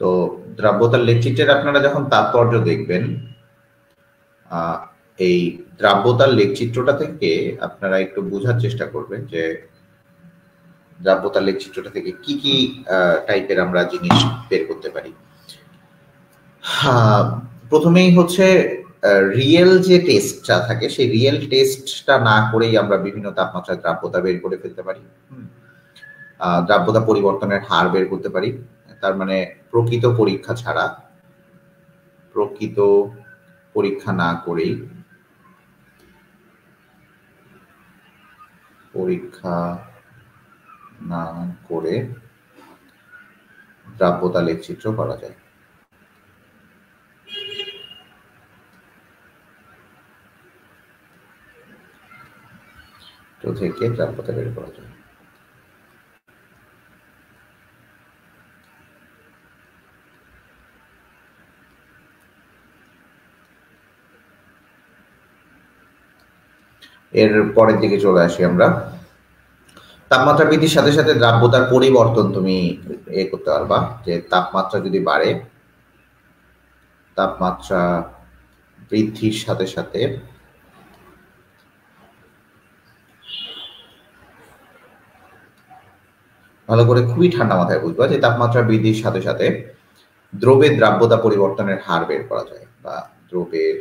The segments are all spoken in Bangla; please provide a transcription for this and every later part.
তো দ্রাব্যতার লেখচিত্রের আপনারা যখন তাৎপর্য দেখবেন, এই দ্রাব্যতার লেখচিত্রটা থেকে আপনারা একটু বোঝার চেষ্টা করবেন যে দ্রাব্যতার লেখচিত্রটা থেকে কি কি টাইপের আমরা জিনিস বের করতে পারি। প্রথমেই হচ্ছে রিয়েল যে টেস্টটা থাকে সেই রিয়েল টেস্টটা না করেই আমরা বিভিন্ন তাপমাত্রার দ্রাব্যতা বের করে ফেলতে পারি। দ্রাব্যতা পরিবর্তনের হার বের করতে পারি। তার মানে প্রকৃত পরীক্ষা ছাড়া, প্রকৃত পরীক্ষা না করেই, পরীক্ষা না করে দ্রাব্যতা লেখচিত্র করা যায়। তো থেকে দ্রাব্যতা বের করা যায়। এর পরের দিকে চলে আসি আমরা। তাপমাত্রা বৃদ্ধির সাথে সাথে দ্রাব্যতার পরিবর্তন তুমি করতে পারবা, যে তাপমাত্রা যদি বাড়ে, তাপমাত্রা বৃদ্ধির সাথে সাথে ভালো করে খুবই ঠান্ডা মাথায় বুঝবা যে তাপমাত্রা বৃদ্ধির সাথে সাথে দ্রব্যের দ্রাব্যতা পরিবর্তনের হার বের করা যায় বা দ্রব্যের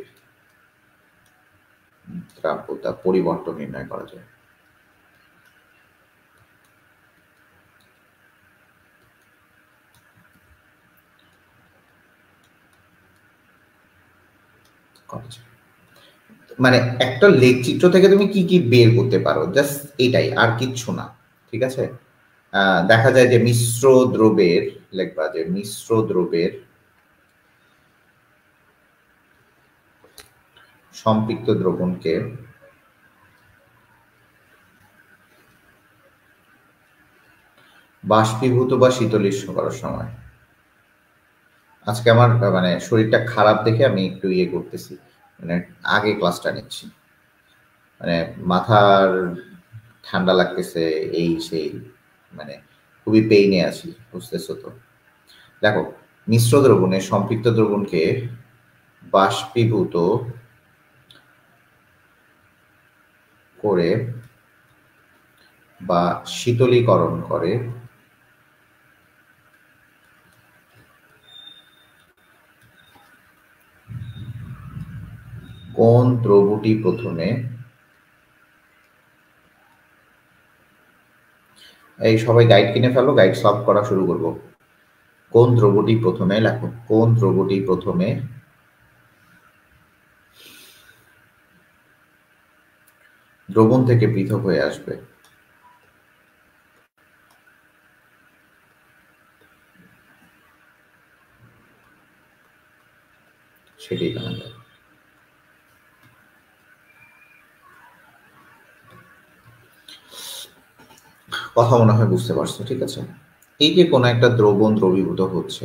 দ্রাব্যতা পরিবর্তন নির্ণয় করা যায়। মানে একটা লেখচিত্র থেকে তুমি কি কি বের করতে পারো, জাস্ট এটাই, আর কিচ্ছু না। ঠিক আছে, দেখা যায় যে মিশ্র দ্রব্যের, লিখবা যে মিশ্র দ্রব্যের সম্পৃক্ত দ্রবণকে বাষ্পীভূত বা শীতলীকরণ করার সময়, আজকে আমার মানে শরীরটা খারাপ দেখে আমি একটু করতেছি, মানে আগে ক্লাসটা নিচ্ছি, মানে মাথার ঠান্ডা লাগতেছে, এই সেই, মানে খুবই পেইনে আছি, বুঝতেছো তো। দেখো, মিশ্র দ্রবণের সম্পৃক্ত দ্রবণকে বাষ্পীভূত করে বা শীতলীকরণ করে কোন দ্রবটি প্রথমে, এই সবাই গাইড কিনে ফেলো, গাইড সলভ করা শুরু করব। কোন দ্রবটি প্রথমে, লেখো কোন দ্রবটি প্রথমে দ্রবণ থেকে পৃথক হয়ে আসবে। সেটাই জানা যায়। কথা মনে হয় বুঝতে পারছো, ঠিক আছে। এই যে কোনো একটা দ্রবণ দ্রবীভূত হচ্ছে,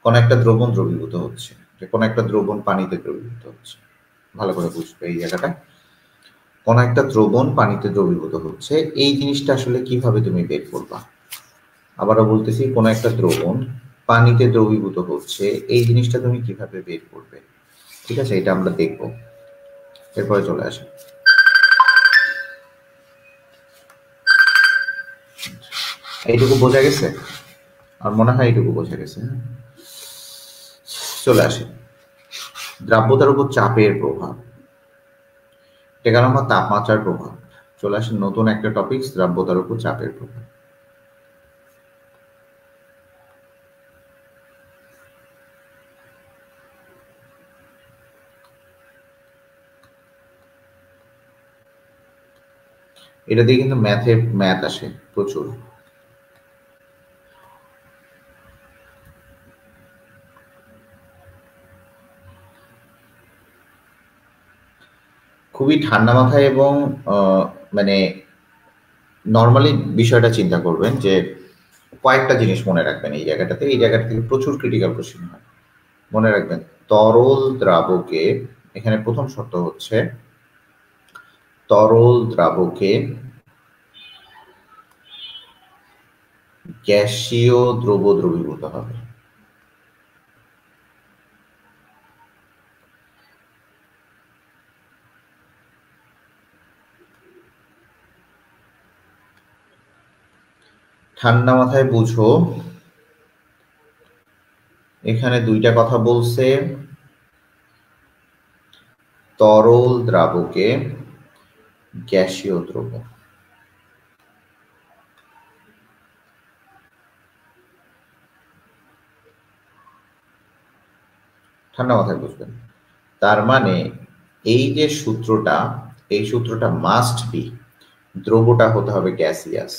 কোন একটা দ্রবণ দ্রবীভূত হচ্ছে, যে কোন একটা দ্রবণ পানিতে দ্রবীভূত হচ্ছে, ভালো করে বুঝবে এই জায়গাটা। কোন একটা দ্রবণ পানিতে দ্রবীভূত হচ্ছে, এই জিনিসটা আসলে কিভাবে তুমি বের করবা। আবারও বলতেছি, কোন একটা দ্রবণ পানিতে দ্রবীভূত হচ্ছে, এই জিনিসটা তুমি কিভাবে বের করবে, ঠিক আছে, এটা আমরা দেখব। এরপরে চলে আসে, এইটুকু বোঝা গেছে, আর মনে হয় এইটুকু বোঝা গেছে। চলে আসে দ্রাব্যতার উপর চাপের প্রভাব, 11 নম্বর তাপমাত্রার প্রভাব। চলে আসে নতুন একটা টপিক, দ্রাব্যতার উপর চাপের প্রভাব। এটা দিয়ে কিন্তু ম্যাথ আসে প্রচুর। খুবই ঠান্ডা মাথায় এবং মানে নর্মালি বিষয়টা চিন্তা করবেন, যে কয়েকটা জিনিস মনে রাখবেন এই জায়গাটাতে, এই জায়গাটা থেকে প্রচুর ক্রিটিক্যাল কোশ্চেন হয়। মনে রাখবেন, তরল দ্রাবকে, এখানে প্রথম শর্ত হচ্ছে তরল দ্রাবকে গ্যাসীয় দ্রব দ্রবীভূত হবে। ঠান্ডা মাথায় বুঝো, এখানে দুইটা কথা বলছে, তরল দ্রাবকে গ্যাসীয় দ্রব্য। ঠান্ডা মাথায় বুঝবেন। তার মানে এই যে সূত্রটা, এই সূত্রটা মাস্ট বি দ্রব্যটা হতে হবে গ্যাসিয়াস।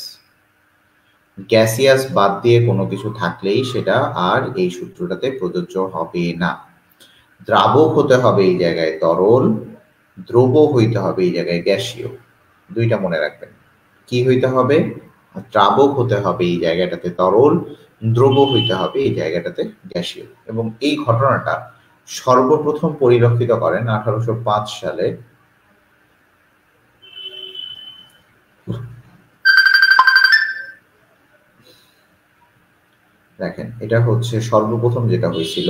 গ্যাসিয়াস বাদ দিয়ে কোনো কিছু থাকলেই সেটা আর এই সূত্রটাতে প্রযোজ্য হবে না। দ্রাবক হতে হবে এই জায়গায় তরল, দ্রব্য হইতে হবে এই জায়গায় গ্যাসীয়। দুইটা মনে রাখবেন। কি হইতে হবে? দ্রাবক হতে হবে এই জায়গাটাতে তরল, দ্রব্য হইতে হবে এই জায়গাটাতে গ্যাসীয়। এবং এই ঘটনাটা সর্বপ্রথম পরিলক্ষিত করেন 1805 সালে দেখেন, এটা হচ্ছে সর্বপ্রথম যেটা হয়েছিল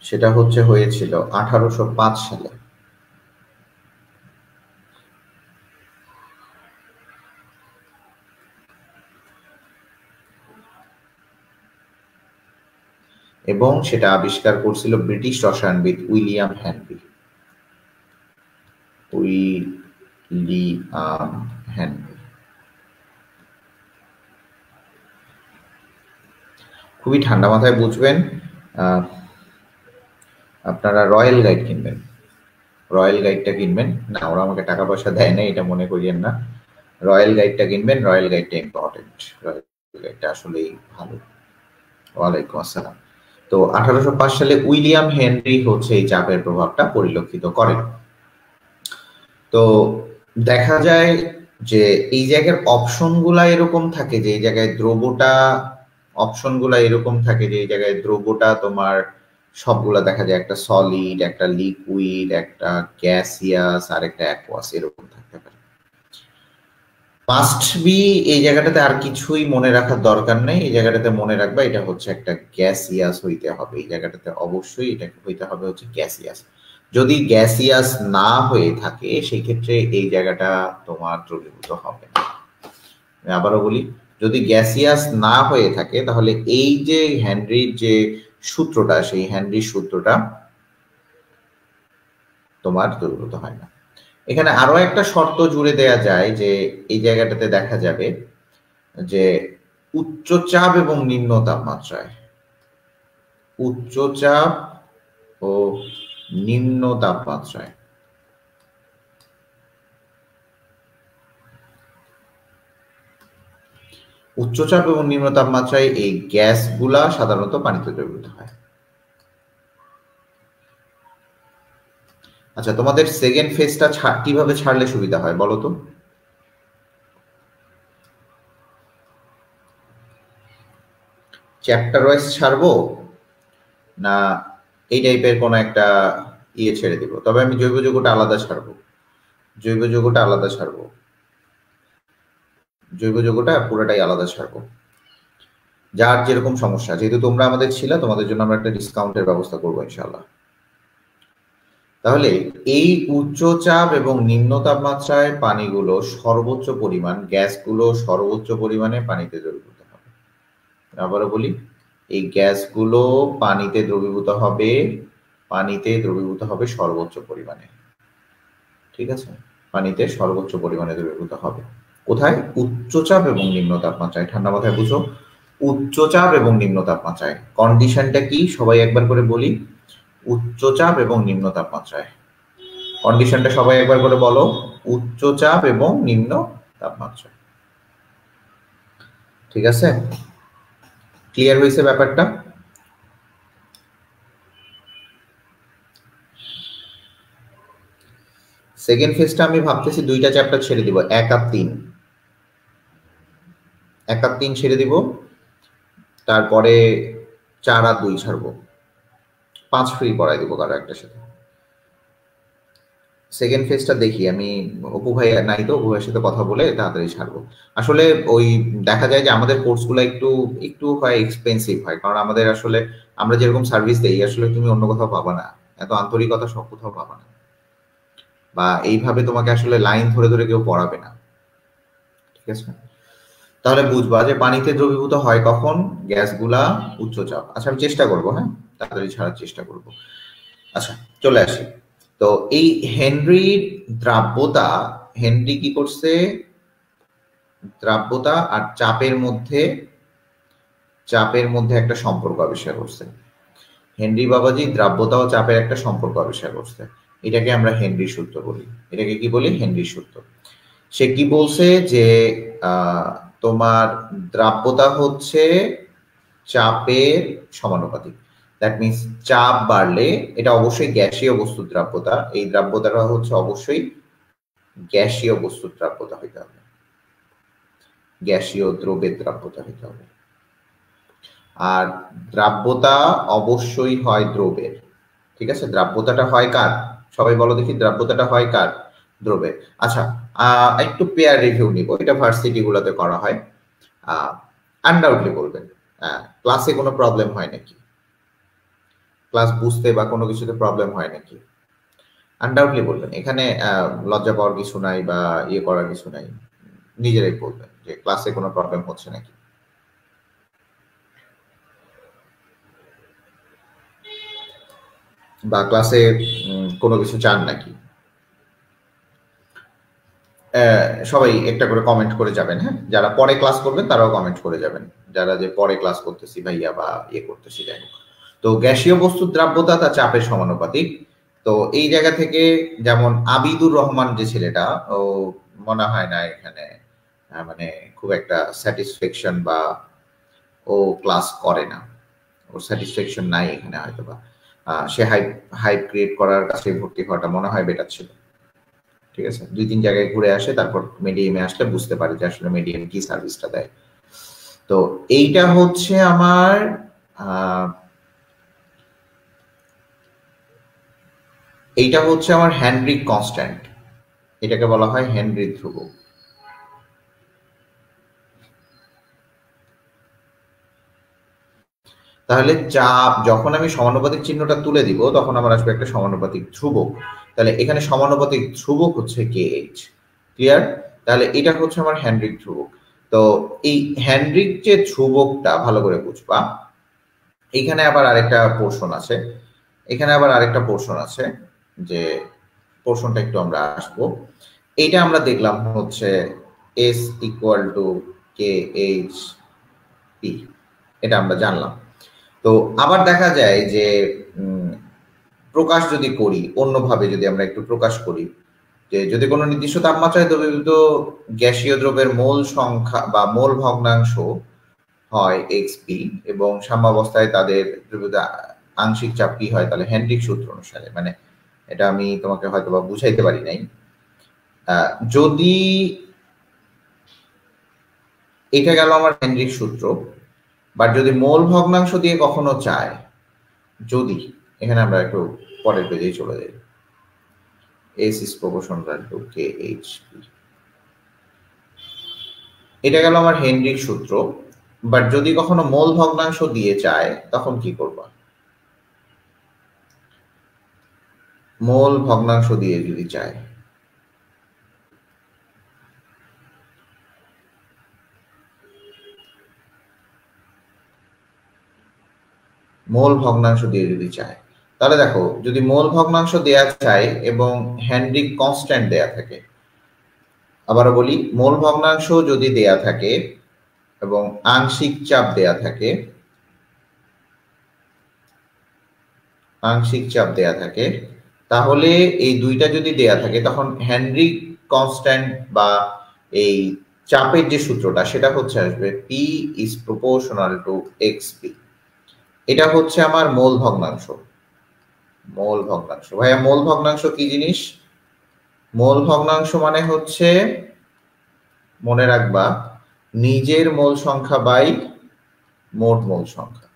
সেটা হয়েছিল 1805 সালে। এবং সেটা আবিষ্কার করছিল ব্রিটিশ রসায়নবিদ উইলিয়াম হেনরি। খুবই ঠান্ডা মাথায় বুঝবেন। আপনারা রয়্যাল গাইড কিনবেন, রয়্যাল গাইডটা কিনবেন না, ওরা আমাকে টাকা পয়সা দেয় না, এটা মনে করিয়েন না। রয়্যাল গাইডটা কিনবেন, রয়্যাল গাইডটা ইম্পর্টেন্ট, রয়্যাল গাইডটা আসলেই ভালো। ওয়ালাইকুম আসসালাম। তো 1805 সালে উইলিয়াম হেনরি হচ্ছে এই চাপের প্রভাবটা পরিলক্ষিত করেন। তো দেখা যায় যে এই জায়গার অপশনগুলা এরকম থাকে যে এই জায়গায় দ্রব্যটা, অপশনগুলা এরকম থাকে যে এই জায়গায় দ্রব্যটা তোমার সবগুলা দেখা যায় একটা সলিড, একটা লিকুইড, একটা গ্যাসিয়াস আর একটা অ্যাকুয়াস এরকম থাকতে পারে। মাস্ট বি এই জায়গাটাতে আর কিছুই মনে রাখার দরকার নেই। এই জায়গাটাতে মনে রাখবা এটা হচ্ছে একটা গ্যাসিয়াস হইতে হবে, এই জায়গাটাতে অবশ্যই এটা হইতে হবে হচ্ছে গ্যাসিয়াস। যদি গ্যাসিয়াস না হয়ে থাকে সেই ক্ষেত্রে এই জায়গাটা তোমার দ্রবীভূত হবে না। আমি আবারও বলি, যদি গ্যাসিয়াস না হয়ে থাকে তাহলে এই যে হেনরির যে সূত্রটা, সেই হেনরির সূত্রটা তোমার দ্রবীভূত হয় না। এখানে আরো একটা শর্ত জুড়ে দেয়া যায় যে এই জায়গাটাতে দেখা যাবে যে উচ্চ চাপ এবং নিম্ন তাপমাত্রায়, উচ্চ চাপ ও নিম্ন তাপমাত্রায় উচ্চচাপ এবং নিম্ন তাপমাত্রায় এই গ্যাসগুলা সাধারণত পানিতে দ্রবীভূত হয়। আচ্ছা, তোমাদের সেকেন্ড ফেজটা কিভাবে ছাড়লে সুবিধা হয় বলো তো? চ্যাপ্টার ওয়াইজ ছাড়বো না এই টাইপের কোনো একটা ইয়ে ছেড়ে দিব? তবে আমি জৈব যৌগটা আলাদা ছাড়বো, জৈব যৌগটা আলাদা ছাড়বো, জৈব যৌগটা পুরোটাই আলাদা ছাড়বো। যার যেরকম সমস্যা, যেহেতু তোমরা আমাদের ছিল, তোমাদের জন্য আমরা একটা ডিসকাউন্টের ব্যবস্থা করবো ইনশাআল্লাহ। তাহলে এই উচ্চ চাপ এবং নিম্ন তাপমাত্রায় পানিগুলো সর্বোচ্চ পরিমাণ, গ্যাসগুলো সর্বোচ্চ পরিমাণে পানিতে দ্রবীভূত হবে। আবারও বলি, এই গ্যাসগুলো পানিতে দ্রবীভূত হবে, পানিতে দ্রবীভূত হবে সর্বোচ্চ পরিমাণে। ঠিক আছে, পানিতে সর্বোচ্চ পরিমাণে দ্রবীভূত হবে। কোথায়? উচ্চচাপ এবং নিম্ন তাপমাত্রায়। ঠান্ডা মাথায় বুঝো, উচ্চচাপ এবং নিম্ন তাপমাত্রায়। কন্ডিশনটা কি সবাই একবার করে বলি? উচ্চচাপ এবং নিম্ন তাপমাত্রায়। কন্ডিশনটা সবাই একবার করে বলো, উচ্চচাপ এবং নিম্ন তাপমাত্রা। ঠিক আছে, ক্লিয়ার হয়েছে ব্যাপারটা? সেকেন্ড ফেজটা আমি ভাবতেছি দুইটা চ্যাপ্টার ছেড়ে দিব, 1 আর 3, 1 আর 3 ছেড়ে দিব, তারপরে 4 আর 2 ছাড়বো, 5 ফ্রি পড়াই দিব কারো একটা সাথে। সেকেন্ড ফেজটা দেখি, আমি অপু ভাই নাই তো, অপু ভাইয়ের সাথে কথা বলে তাড়াতাড়ি ছাড়বো। আসলে ওই দেখা যায় যে আমাদের কোর্সগুলো একটু একটু হয় এক্সপেন্সিভ হয়, কারণ আমাদের আসলে আমরা যেরকম সার্ভিস দেই আসলে তুমি অন্য কোথাও পাবা না, এত আন্তরিকতা সব কোথাও পাবা না, বা এইভাবে তোমাকে আসলে লাইন ধরে ধরে কেউ পড়াবে না। ঠিক আছে, তাহলে বুঝবা যে পানিতে দ্রবীভূত হয় কখন, গ্যাসগুলা উচ্চচাপ। আচ্ছা আমি চেষ্টা করবো, হ্যাঁ তাড়াতাড়ি ছাড়ার চেষ্টা করব। আচ্ছা চলে আসি। তো এই হেনরির দ্রাব্যতা, হেনরি কি করছে, দ্রাব্যতা আর চাপের মধ্যে একটা সম্পর্ক আবিষ্কার করছে। হেনরি বাবাজি দ্রাব্যতা ও চাপের একটা সম্পর্ক আবিষ্কার করছে। এটাকে আমরা হেনরি সূত্র বলি। এটাকে কি বলি? হেনরি সূত্র। সে কি বলছে যে তোমার দ্রাব্যতা হচ্ছে চাপের সমানুপাতিক। দ্যাট মিনস চাপ বাড়লে, এটা অবশ্যই গ্যাসীয় বস্তুর দ্রাব্যতা, এই দ্রাব্যতাটা হচ্ছে অবশ্যই গ্যাসীয় বস্তুর দ্রাব্যতা হইতে হবে, গ্যাসীয় দ্রবের দ্রাব্যতা হইতে হবে। আর দ্রাব্যতা অবশ্যই হয় দ্রবের, ঠিক আছে? দ্রাব্যতাটা হয় কার? সবাই বলো দেখি, দ্রাব্যতাটা হয় কার? দ্রবের। আচ্ছা একটু পেয়ার রিভিউ নিব, এটা ভার্সিটি গুলোতে করা হয়। আনডাউটলি বলবেন ক্লাসে কোনো প্রবলেম হয় নাকি, ক্লাস বুঝতে বা কোনো কিছুতে প্রবলেম হয় নাকি, আনডাউটলি বলবেন। এখানে লজ্জা পাওয়ার কিছু নাই বা ইয়ে করার কিছু নাই, নিজেরাই বলবেন যে ক্লাসে কোনো প্রবলেম হচ্ছে নাকি। বা ক্লাসে কোনো কিছু চান নাকি। সবাই একটা করে কমেন্ট করে যাবেন, হ্যাঁ যারা পরে ক্লাস করবেন তারাও কমেন্ট করে যাবেন, যারা যে পরে ক্লাস করতেছি ভাইয়া বা ইয়ে করতেছি যাই হোক। তো গ্যাসীয় বস্তুর দ্রাব্যতা তার চাপের সমানুপাতিক। তো এই জায়গা থেকে যেমন আবিদুর রহমান যে ছেলেটা, ও মনে হয় না এখানে মানে খুব একটা স্যাটিসফ্যাকশন বা ও ক্লাস করে না, ওর স্যাটিসফ্যাকশন নাই এখানে হয়তো বা সে হাইপ ক্রিয়েট করার কাছে ভর্তি হওয়াটা মনে হয় বেটার ছিল। ঠিক আছে, 2-3 জায়গায় ঘুরে আসে, তারপর মিডিয়ামে আসলে বুঝতে পারে যে আসলে মিডিয়াম কি সার্ভিসটা দেয়। তো এইটা হচ্ছে আমার হেনরিক কনস্ট্যান্ট, এটাকে বলা হয় হেনরি ধ্রুবক। তাহলে চাপ যখন আমি সমানুপাতিক চিহ্নটা তুলে দিব তখন আমার আসবে একটা সমানুপাতিক ধ্রুবক। তাহলে এখানে সমানুপাতিক ধ্রুবক হচ্ছে KH। ক্লিয়ার? তাহলে এটা হচ্ছে আমার হেনরিক ধ্রুবক। তো এই হেনরিক যে ধ্রুবকটা ভালো করে বুঝবা। এখানে আবার আরেকটা পোর্শন আছে, যে পোর্শনটা একটু আমরা আসবো। এইটা আমরা দেখলাম হচ্ছে S ইকুয়াল টু KHP, এটা আমরা জানলাম। তো আবার দেখা যায় যে প্রকাশ যদি করি অন্যভাবে, যদি আমরা একটু প্রকাশ করি যে যদি কোনো নির্দিষ্ট তাপমাত্রায় দ্রবীভূত গ্যাসীয় দ্রবের মোল সংখ্যা বা মোল ভগ্নাংশ হয় xp এবং সাম্যাবস্থায় তাদের দ্রবীভূত আংশিক চাপ কি হয়, তাহলে হেনরিক সূত্র অনুসারে, মানে এটা আমি তোমাকে হয়তো বা বুঝাইতে পারি নাই। যদি এটা গেল আমার হেনরিক সূত্র, বাট যদি মোল ভগ্নাংশ দিয়ে কখনো চায়, যদি এখানে আমরা একটু পরের পেজেই চলে যাই, S is proportional to KHP, এটা গেল আমার হেনরিক সূত্র। বাট যদি কখনো মোল ভগ্নাংশ দিয়ে চায় তখন কি করবা? মোল ভগ্নাংশ দিয়ে যদি চায়, মোল ভগ্নাংশ দিয়ে যদি চায়, তাহলে দেখো যদি মোল ভগ্নাংশ দেয়া চায় এবং হেনরিক কনস্ট্যান্ট দেয়া থাকে, আবারও বলি মোল ভগ্নাংশ যদি দেয়া থাকে এবং আংশিক চাপ দেয়া থাকে, তাহলে এই দুইটা যদি দেয়া থাকে তখন হেনরিক কনস্ট্যান্ট বা এই চাপের যে সূত্রটা সেটা হচ্ছে আসবে P is proportional to XP। এটা হচ্ছে আমার মোল ভগ্নাংশ। ভাইয়া মোল ভগ্নাংশ কি জিনিস? মোল ভগ্নাংশ মানে হচ্ছে, মনে রাখবা, নিজের মোল সংখ্যা বাই মোট মোল সংখ্যা।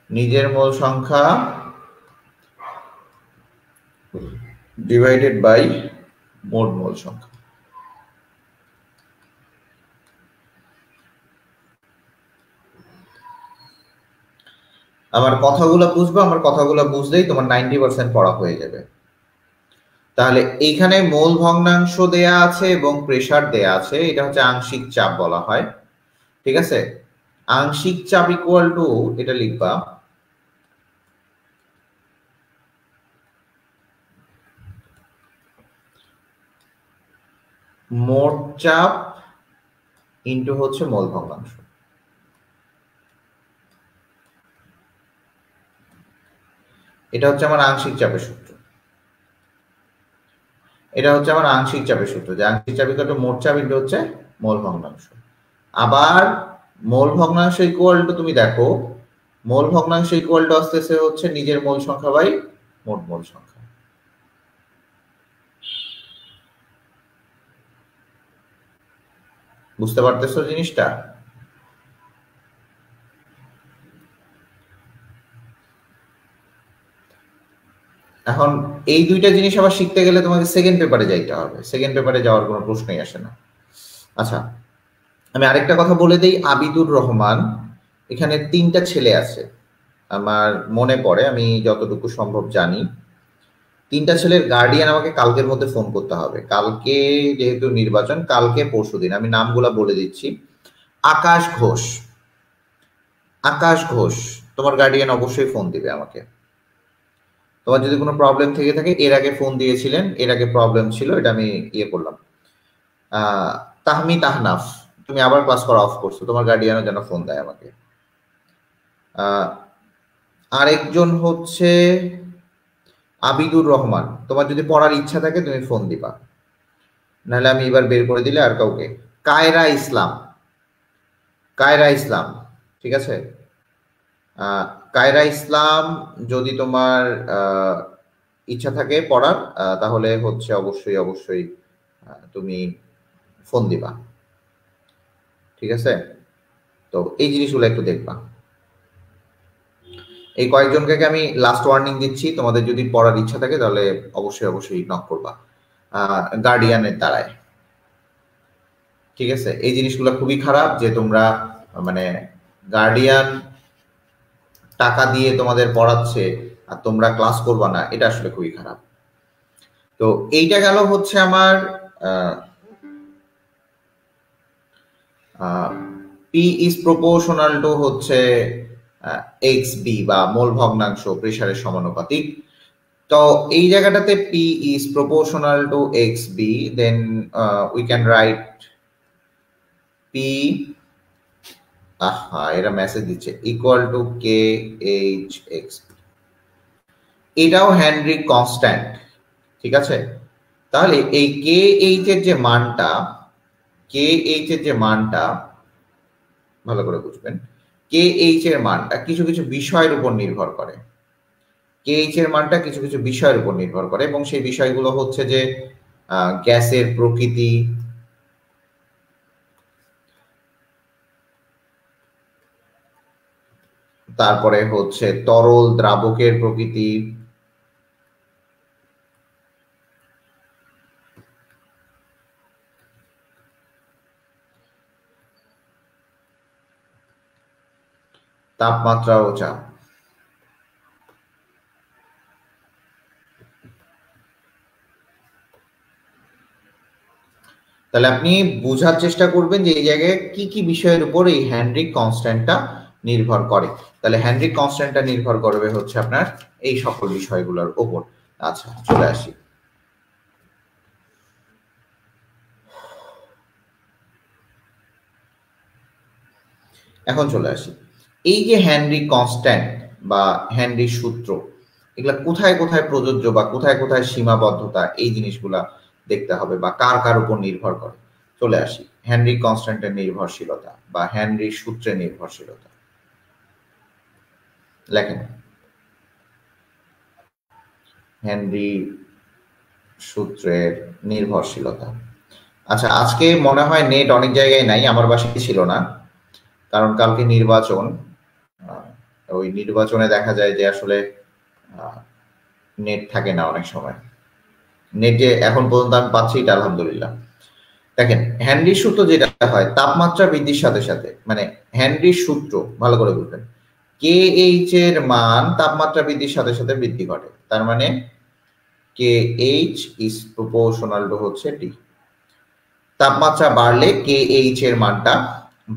নিজের মোল সংখ্যা ডিভাইডেড বাই মোট মোল সংখ্যা। আমার কথাগুলো বুঝলেই তোমার 90% পড়া হয়ে যাবে। তাহলে এইখানে মোল ভগ্নাংশ দেয়া আছে এবং প্রেসার দেয়া আছে, এটা হচ্ছে আংশিক চাপ বলা হয়। ঠিক আছে, আংশিক চাপ ইকুয়াল টু, এটা লিখবা মোট চাপ ইন্টু হচ্ছে মোল ভগ্নাংশ। এটা হচ্ছে আমার আংশিক চাপের সূত্র। এটা হচ্ছে আমার আংশিক চাপের সূত্র, যে আংশিক চাপ ইকুয়াল টু মোট চাপ ইন্টু হচ্ছে মোল ভগ্নাংশ। আবার মোল ভগ্নাংশ ইকুয়াল টু, তুমি দেখো মোল ভগ্নাংশ ইকুয়াল টু আসতেছে হচ্ছে নিজের মোল সংখ্যা বাই মোট মোল সংখ্যা। বুঝতে পারতেছো জিনিসটা? এখন এই দুইটা জিনিস আবার শিখতে গেলে তোমাকে সেকেন্ড পেপারে যাইতে হবে, সেকেন্ড পেপারে যাওয়ার কোনো প্রশ্নই আসে না। আচ্ছা, আমি আরেকটা কথা বলে দেই, আবিদুর রহমান, এখানে 3টা ছেলে আছে আমার মনে পড়ে, আমি যতটুকু সম্ভব জানি। 3টা ছেলের গার্ডিয়ান আমাকে কালকের মধ্যে ফোন করতে হবে। কালকে যেহেতু নির্বাচন, কালকে পরশুদিন, আমি নামগুলা বলে দিচ্ছি। আকাশ ঘোষ, আকাশ ঘোষ, তোমার গার্ডিয়ান অবশ্যই ফোন দিবে আমাকে। তোমার যদি কোনো প্রবলেম থেকে থাকে, এর আগে ফোন দিয়েছিলেন, এর আগে প্রবলেম ছিল, এটা আমি ইয়ে করলাম। তাহমি তাহনাফ, তুমি আবার ক্লাস করা অফ করছো, তোমার গার্ডিয়ানও যেন ফোন দেয় আমাকে। আরেকজন হচ্ছে আবিদুর রহমান, তোমার যদি পড়ার ইচ্ছা থাকে তুমি ফোন দিবা, নাহলে আমি এবার বের করে দিলে আর কাউকে। কায়রা ইসলাম, কায়রা ইসলাম, ঠিক আছে। কায়রা ইসলাম, যদি তোমার ইচ্ছা থাকে পড়ার, তাহলে হচ্ছে অবশ্যই অবশ্যই তুমি ফোন দিবা, ঠিক আছে। তো এই জিনিসগুলো একটু দেখবা। এই কয়েকজনকে আমি লাস্ট ওয়ার্নিং দিচ্ছি, তোমাদের যদি পড়ার ইচ্ছা থাকে তাহলে অবশ্যই অবশ্যই নক করবা গার্ডিয়ানের দ্বারায়, ঠিক আছে। এই জিনিসগুলো খুবই খারাপ যে তোমরা মানে গার্ডিয়ান টাকা দিয়ে তোমাদের পড়াচ্ছে আর তোমরা ক্লাস করবা না, এটা আসলে খুবই খারাপ। তো এইটা গেল হচ্ছে আমার পি ইজ প্রপোর্শনাল টু হচ্ছে এক্স বি বা মোল ভগ্নাংশ প্রেসারের সমানুপাতিক। তো এই জায়গাটাতে P is proportional to x B, then we can write P, এরা মেসেজ দিচ্ছে, equal to K H x. এটাও হেনরি কনস্ট্যান্ট, ঠিক আছে। তাহলে এই কে এইচ এর যে মানটা, কে এইচ এর যে মানটা ভালো করে বুঝবেন, কে এইচ এর মানটা কিছু কিছু বিষয়ের উপর নির্ভর করে। কে এইচ এর মানটা কিছু কিছু বিষয়ের উপর নির্ভর করে, এবং সেই বিষয়গুলো হচ্ছে যে গ্যাসের প্রকৃতি, তারপরে হচ্ছে তরল দ্রাবকের প্রকৃতি, তাপমাত্রা ও চাপ। তাহলে আপনি বোঝার চেষ্টা করবেন যে এই জায়গায় কি কি বিষয়ের উপর এই হেনরি কনস্ট্যান্টটা নির্ভর করে। তাহলে হেনরি কনস্ট্যান্টটা নির্ভর করবে হচ্ছে আপনার এই সকল বিষয়গুলোর উপর। আচ্ছা, চলে আসি। এখন চলে আসি, এই যে হেনরি কনস্ট্যান্ট বা হেনরি সূত্র, এগুলা কোথায় কোথায় প্রযোজ্য বা কোথায় কোথায় সীমাবদ্ধতা, এই জিনিসগুলা দেখতে হবে, বা কার কার উপর নির্ভর করে। চলে আসি, হেনরি কনস্ট্যান্টের নির্ভরশীলতা বা হেনরি সূত্রের নির্ভরশীলতা। লেখেন হেনরি সূত্রের নির্ভরশীলতা। আচ্ছা, আজকে মনে হয় নেট অনেক জায়গায় নাই, আমার বাসায় ছিল না, কারণ কালকে নির্বাচন। ওই নির্বাচনে দেখা যায় যে আসলে নেট থাকে না অনেক সময়। নেটে এখন পর্যন্ত আমি পাচ্ছি, এটা আলহামদুলিল্লাহ। দেখেন হেনরির সূত্র যেটা হয়, তাপমাত্রা বৃদ্ধির সাথে সাথে, মানে হেনরির সূত্র ভালো করে বুঝবেন, কে এইচ এর মান তাপমাত্রা বৃদ্ধির সাথে সাথে বৃদ্ধি ঘটে। তার মানে কে এইচ ইজ প্রপোর্শনাল টু হচ্ছে টি। তাপমাত্রা বাড়লে কে এইচ এর মানটা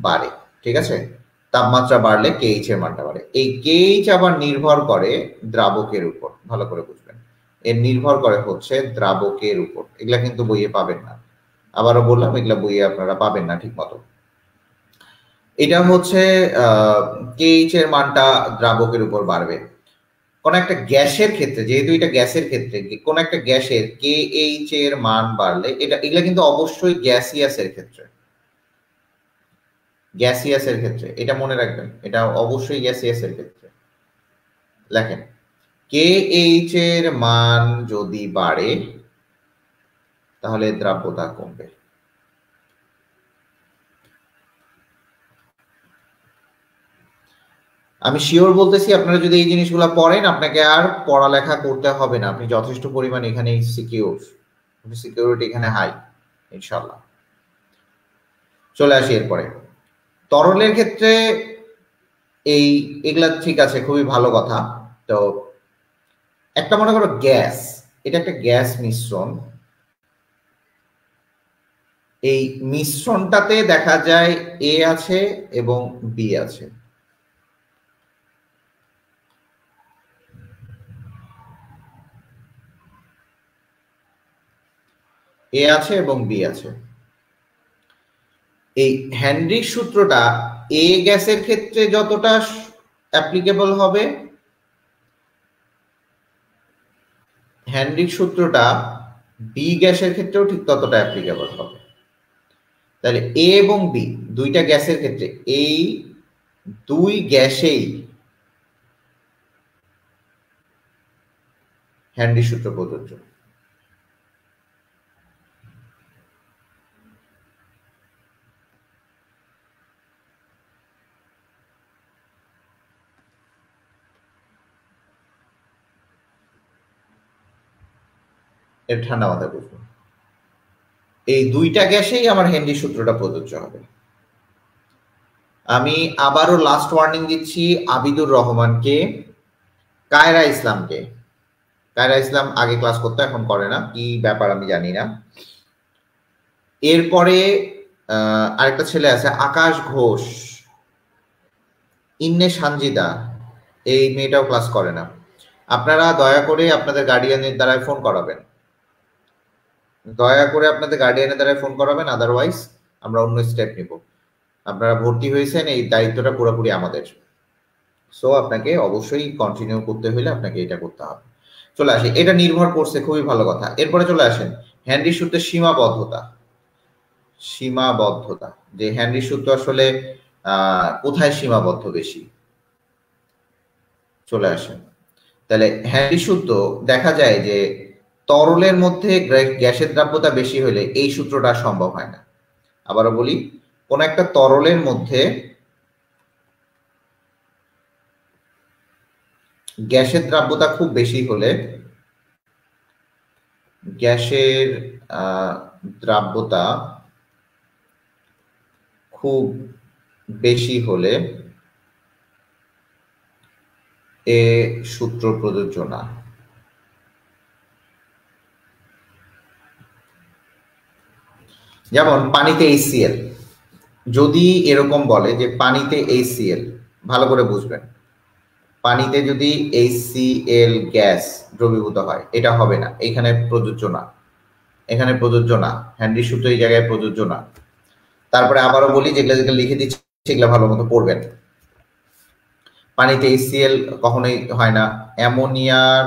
বাড়ে, ঠিক আছে? তাপমাত্রা বাড়লে কে এইচ এর মানটা বাড়ে। এই কে এইচ আবার নির্ভর করে দ্রাবকের উপর, ভালো করে বুঝবেন। এর নির্ভর করে হচ্ছে দ্রাবকের উপর। এগুলা কিন্তু বইয়ে পাবেন না, আবারও বললাম এগুলা বইয়ে আপনারা পাবেন না ঠিক মতো। এটা হচ্ছে কে এইচ এর মানটা দ্রাবকের উপর বাড়বে। কোন একটা গ্যাসের ক্ষেত্রে, যেহেতু এটা গ্যাসের ক্ষেত্রে, কোন একটা গ্যাসের কে এইচ এর মান বাড়লে, এগুলা কিন্তু অবশ্যই গ্যাসিয়াসের ক্ষেত্রে, গ্যাসিয়াসের ক্ষেত্রে এটা মনে রাখবেন, এটা অবশ্যই গ্যাসিয়াসের ক্ষেত্রে। লেখেন কে এইচ এর মান যদি বাড়ে তাহলে দ্রাব্যতা কমবে। আমি শিওর বলতেছি, আপনারা যদি এই জিনিসগুলো পড়েন আপনাকে আর পড়ালেখা করতে হবে না, আপনি যথেষ্ট পরিমাণ এখানে সিকিউর, সিকিউরিটি এখানে হাই ইনশাল্লাহ। চলে আসি এরপরে তরলের ক্ষেত্রে। এগুলা ঠিক আছে, খুবই ভালো কথা। তো একটা মনে করো গ্যাস, এটা একটা গ্যাস মিশ্রণ। এই মিশ্রণটাতে দেখা যায় এ আছে এবং বি আছে। এ আছে এবং বি আছে। এই হেনরির সূত্রটা এ গ্যাসের ক্ষেত্রে যতটা অ্যাপ্লিকেবল হবে, হেনরির সূত্রটা বি গ্যাসের ক্ষেত্রেও ঠিক ততটা অ্যাপ্লিকেবল হবে। তাহলে এ এবং বি দুইটা গ্যাসের ক্ষেত্রে এই দুই গ্যাসেই হেনরির সূত্র প্রযোজ্য। এর ঠান্ডা মাথায় বুঝবো, এই দুইটা গ্যাসেই আমার হেনরির সূত্রটা প্রযোজ্য হবে। আমি আবারও লাস্ট ওয়ার্নিং দিচ্ছি আবিদুর রহমানকে, কায়রা ইসলামকে। কায়রা ইসলাম আগে ক্লাস করতে, এখন করে না, কি ব্যাপার আমি জানি না। এরপরে আরেকটা ছেলে আছে আকাশ ঘোষ, ইন্নে সানজিদা, এই মেয়েটাও ক্লাস করে না। আপনারা দয়া করে আপনাদের গার্ডিয়ানের দ্বারাই ফোন করাবেন, দয়া করে আপনাদের গার্ডিয়ানের দ্বারাই ফোন করাবেন, আদারওয়াইজ আমরা অন্য স্টেপ নিব। আপনারা ভর্তি হয়েছেন, এই দায়িত্বটা পুরোপুরি আমাদের। সো আপনাকে অবশ্যই কন্টিনিউ করতে হলে আপনাকে এটা করতে হবে। চলে আসি, এটা নির্ভর করছে, খুবই ভালো কথা। এরপরে চলে আসেন হেনরির সূত্রের সীমাবদ্ধতা। সীমাবদ্ধতা, যে হেনরির সূত্র আসলে কোথায় সীমাবদ্ধ বেশি। চলে আসেন, তাহলে হেনরির সূত্র দেখা যায় যে তরলের মধ্যে গ্যাসের দ্রাব্যতা বেশি হলে এই সূত্রটা সম্ভব হয় না। আবারও বলি, কোন একটা তরলের মধ্যে গ্যাসের দ্রাব্যতা খুব বেশি হলে, গ্যাসের দ্রাব্যতা খুব বেশি হলে এ সূত্র প্রযোজ্য না। যেমন পানিতে HCl, যদি এরকম বলে যে পানিতে HCl, ভালো করে বুঝবেন, পানিতে যদি HCl গ্যাস দ্রবীভূত হয়, এটা হবে না, এখানে প্রযোজ্য না, এখানে প্রযোজ্য না, হেনরির সূত্র এই জায়গায় প্রযোজ্য না। তারপরে আবারও বলি, যেগুলো যেগুলো লিখে দিচ্ছি সেগুলো ভালো মতো পড়বেন। পানিতে HCl কখনোই হয় না। অ্যামোনিয়ার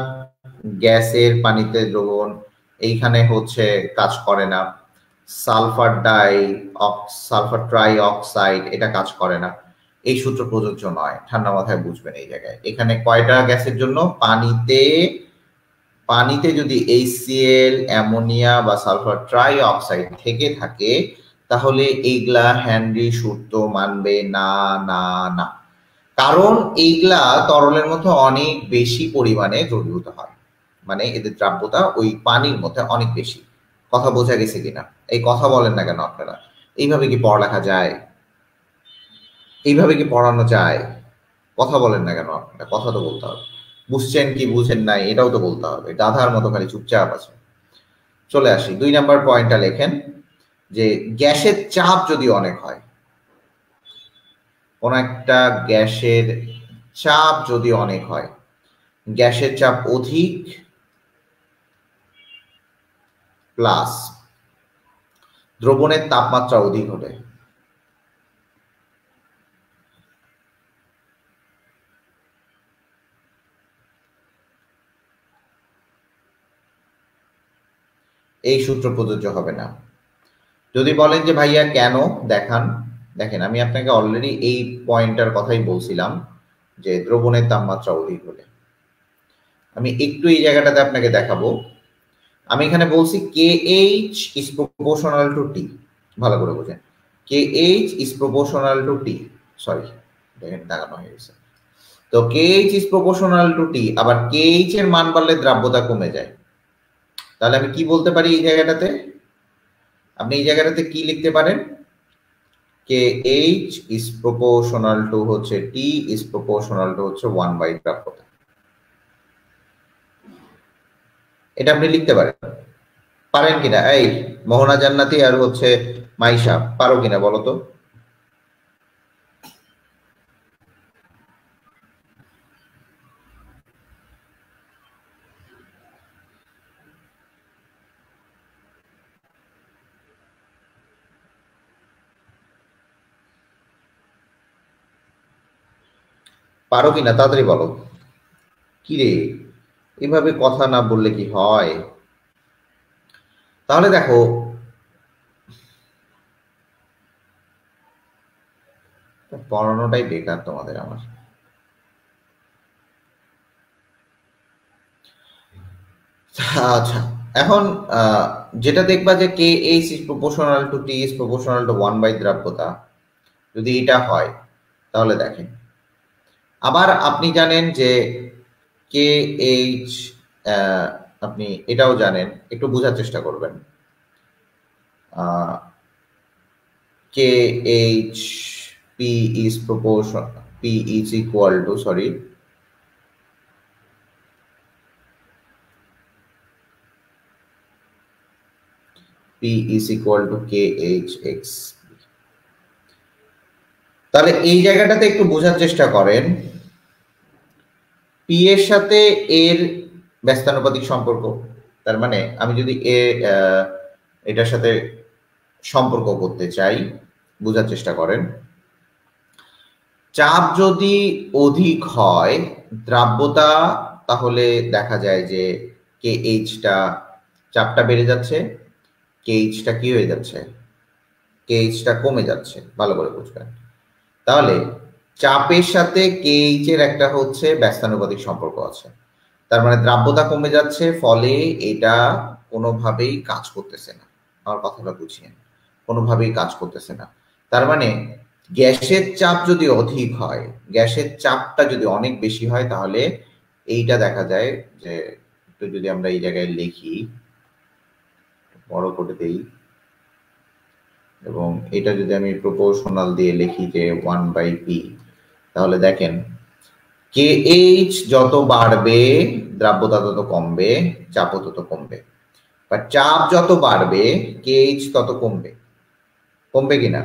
গ্যাসের পানিতে দ্রবণ, এইখানে হচ্ছে কাজ করে না। সালফার ট্রাই অক্সাইড, এটা কাজ করে না। এই সূত্র প্রযোজ্য নয়, ঠান্ডা মাথায় বুঝবেন এই জায়গায়। এখানে কয়টা গ্যাসের জন্য? পানিতে যদি HCl, অ্যামোনিয়া বা সালফার ট্রাই অক্সাইড থেকে থাকে তাহলে এইগুলা হেনরি সূত্র মানবে না, না, না। কারণ এইগুলা তরলের মধ্যে অনেক বেশি পরিমাণে দ্রবীভূত হয়, মানে এদের দ্রাব্যতা ওই পানির মধ্যে অনেক বেশি। কথা বোঝা গেছে কিনা? এই কথা বলেন না কেন আপনারা? এইভাবে কি পড়ালেখা যায়? এইভাবে কি পড়ানো যায়? কথা বলেন না কেন আপনারা? কথা তো বলতে হবে। বুঝছেন কি বুঝেন নাই এটাও তো বলতে হবে, গাধার মতো খালি চুপচাপ আছে। চলে আসি 2 নাম্বার পয়েন্টটা লেখেন যে গ্যাসের চাপ যদি অনেক হয়, কোন একটা গ্যাসের চাপ যদি অনেক হয়, গ্যাসের চাপ অধিক প্লাস দ্রবণের তাপমাত্রা অধিক হলে এই সূত্র প্রযোজ্য হবে না। যদি বলেন যে ভাইয়া কেন, দেখান, দেখেন আমি আপনাকে অলরেডি এই পয়েন্টটার কথাই বলছিলাম যে দ্রবণের তাপমাত্রা অধিক হলে। আমি একটু এই জায়গাটাতে আপনাকে দেখাবো। আমি এখানে বলছি KH is proportional to T, ভালো করে বোঝেন, KH is proportional to T, sorry দেখেন দাগানো হয়ে গেছে। তো KH is proportional to T, আবার KH এর মান বাড়লে দ্রাব্যতা কমে যায়। তাহলে আমি কি বলতে পারি এই জায়গাটাতে, আপনি এই জায়গাটাতে কি লিখতে পারেন, KH is proportional to হচ্ছে T is proportional to হচ্ছে 1/, দ্রাব্যতা। এটা আপনি লিখতে পারেন কিনা? এই মোহনা জান্নাতি আর হচ্ছে মাইশা, পারো কিনা বলো তো? পারো কিনা তাড়াতাড়ি বলো। কি রে, এভাবে কথা না বললে কি হয়? তাহলে দেখো, পড়ানোটাই বেকার তোমাদের আমার। আচ্ছা, এখন যেটা দেখবা যে KH is proportional to T is proportional to 1/, দ্রাব্যতা যদি এটা হয়, তাহলে দেখেন আবার আপনি জানেন যে KH, আপনি এটাও জানেন, একটু বোঝার চেষ্টা করবেন, KH P is proportional, P is equal to, sorry, P is equal to KHX। তাহলে এই জায়গাটাতে একটু বোঝার চেষ্টা করেন, P এর সাথে এর ব্যস্তানুপাতিক সম্পর্ক। তার মানে আমি যদি এটার সাথে সম্পর্ক করতে চাই, বোঝার চেষ্টা করেন, চাপ যদি অধিক হয় দ্রাব্যতা, তাহলে দেখা যায় যে KH-টা, চাপটা বেড়ে যাচ্ছে, KH-টা কি হয়ে যাচ্ছে, KH-টা কমে যাচ্ছে, ভালো করে বুঝবেন। তাহলে চাপের সাথে KH এর একটা হচ্ছে ব্যস্তানুপাতিক সম্পর্ক আছে, তার মানে দ্রাব্যতা কমে যাচ্ছে, ফলে এটা কোনোভাবেই কাজ করতেছে না। আমার কথাটা বুঝিয়ে, কোনোভাবেই কাজ করতেছে না। তার মানে গ্যাসের চাপ যদি অধিক হয়, গ্যাসের চাপটা যদি অনেক বেশি হয়, তাহলে এইটা দেখা যায় যে, একটু যদি আমরা এই জায়গায় লিখি, বড় করে দেই, এবং এটা যদি আমি প্রপোর্শনাল দিয়ে লিখি যে 1/P, তাহলে দেখেন KH যত বাড়বে দ্রাব্যতা তত কমবে, চাপও তত কমবে, বা চাপ যত বাড়বে KH তত কমবে। কমবে কিনা?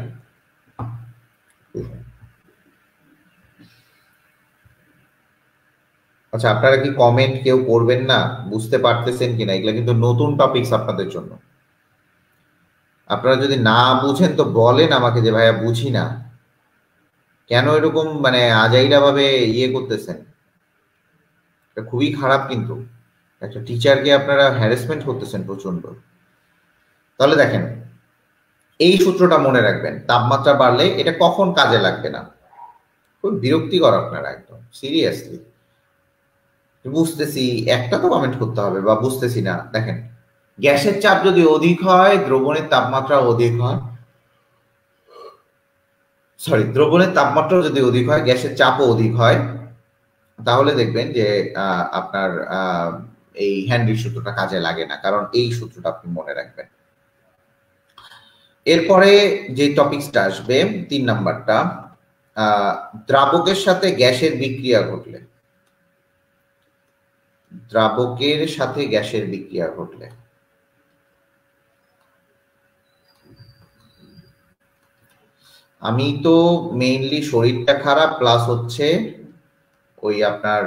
আচ্ছা, আপনারা কি কমেন্ট কেউ করবেন না? বুঝতে পারতেছেন কিনা? এগুলা কিন্তু নতুন টপিকস আপনাদের জন্য। আপনারা যদি না বুঝেন তো বলেন আমাকে যে ভাইয়া বুঝি না। কেন এরকম মানে আজাইরা ভাবে ইয়ে করতেছেন? এটা খুবই খারাপ, কিন্তু একটা টিচারকে আপনারা হ্যারাসমেন্ট করতেছেন প্রচন্ড। তাহলে দেখেন, এই সূত্রটা মনে রাখবেন, তাপমাত্রা বাড়লে এটা কখন কাজে লাগবে না। খুব বিরক্তিকর আপনারা, একদম সিরিয়াসলি। বুঝতেছি, একটা তো কমেন্ট করতে হবে, বা বুঝতেছি না। দেখেন, গ্যাসের চাপ যদি অধিক হয়, দ্রবণের তাপমাত্রা অধিক হয়, সরি, দ্রবণের তাপমাত্রা যদি অধিক হয়, গ্যাসের চাপও অধিক হয়, তাহলে দেখবেন যে আপনার এই হেনরির সূত্রটা কাজে লাগে না, কারণ এই সূত্রটা আপনি মনে রাখবেন। এরপরে যে টপিকসটা আসবে 3 নাম্বারটা, দ্রাবকের সাথে গ্যাসের বিক্রিয়া ঘটলে, দ্রাবকের সাথে গ্যাসের বিক্রিয়া ঘটলে। আমি তো মেইনলি শরীরটা খারাপ প্লাস হচ্ছে ওই আপনার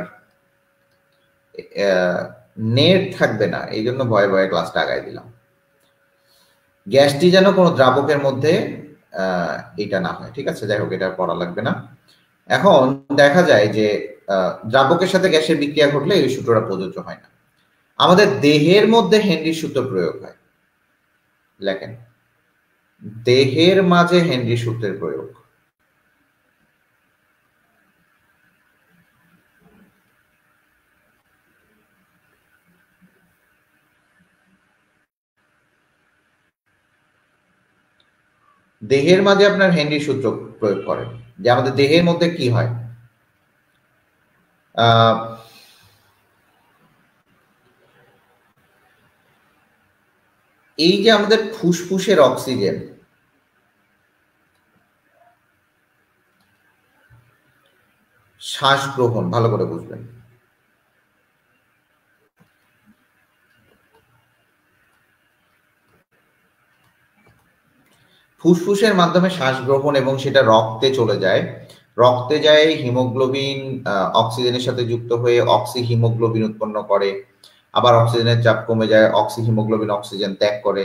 নেট থাকবে না, এই জন্য ভয়ে ভয়ে ক্লাসটা আগায় দিলাম। গ্যাসটি যেন কোনো দ্রাবকের মধ্যে এটা না হয়, ঠিক আছে, যাই হোক এটা পড়া লাগবে না। এখন দেখা যায় যে দ্রাবকের সাথে গ্যাসের বিক্রিয়া ঘটলে এই সূত্রটা প্রযোজ্য হয় না। আমাদের দেহের মধ্যে হেনরির সূত্র প্রয়োগ হয়। লেখেন, দেহের মাঝে হেনরি সূত্রের প্রয়োগ। দেহের মাঝে আপনার হেনরি সূত্র প্রয়োগ করেন, যে আমাদের দেহের মধ্যে কি হয়, এই যে আমাদের ফুসফুসের অক্সিজেন, শ্বাস গ্রহণ, ভালো করে বুঝবেন, ফুসফুসের মাধ্যমে শ্বাস গ্রহণ এবং সেটা রক্তে চলে যায়, রক্তে যায় হিমোগ্লোবিন অক্সিজেনের সাথে যুক্ত হয়ে অক্সি হিমোগ্লোবিন উৎপন্ন করে, আবার অক্সিজেনের চাপ কমে যায়, অক্সি হিমোগ্লোবিন অক্সিজেন ত্যাগ করে।